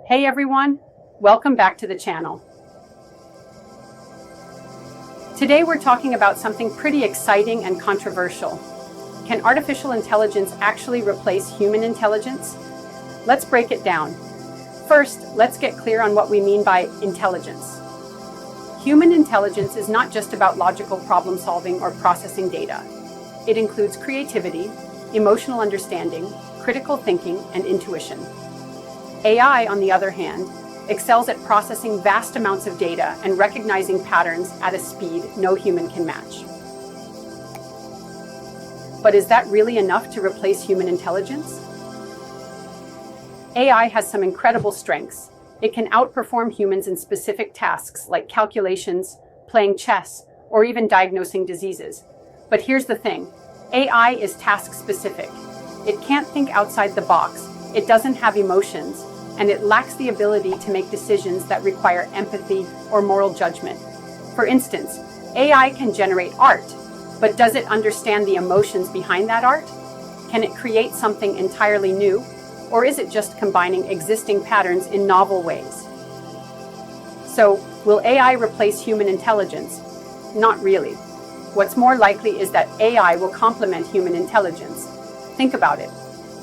Hey everyone, welcome back to the channel. Today we're talking about something pretty exciting and controversial. Can artificial intelligence actually replace human intelligence? Let's break it down. First, let's get clear on what we mean by intelligence. Human intelligence is not just about logical problem solving or processing data. It includes creativity, emotional understanding, critical thinking, and intuition. AI, on the other hand, excels at processing vast amounts of data and recognizing patterns at a speed no human can match. But is that really enough to replace human intelligence? AI has some incredible strengths. It can outperform humans in specific tasks like calculations, playing chess, or even diagnosing diseases. But here's the thing, AI is task-specific. It can't think outside the box, it doesn't have emotions, and it lacks the ability to make decisions that require empathy or moral judgment. For instance, AI can generate art, but does it understand the emotions behind that art? Can it create something entirely new, or is it just combining existing patterns in novel ways? So, will AI replace human intelligence? Not really. What's more likely is that AI will complement human intelligence. Think about it.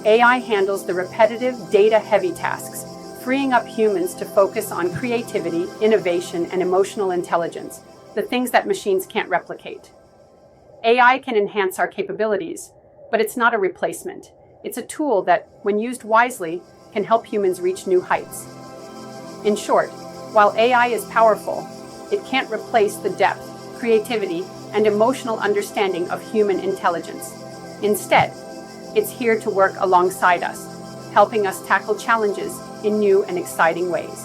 AI handles the repetitive, data-heavy tasks, freeing up humans to focus on creativity, innovation, and emotional intelligence, the things that machines can't replicate. AI can enhance our capabilities, but it's not a replacement. It's a tool that, when used wisely, can help humans reach new heights. In short, while AI is powerful, it can't replace the depth, creativity, and emotional understanding of human intelligence. Instead, it's here to work alongside us, helping us tackle challenges in new and exciting ways.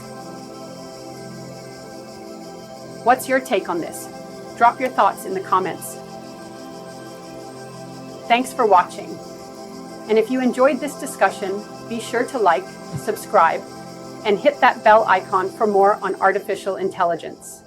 What's your take on this? Drop your thoughts in the comments. Thanks for watching. And if you enjoyed this discussion, be sure to like, subscribe, and hit that bell icon for more on artificial intelligence.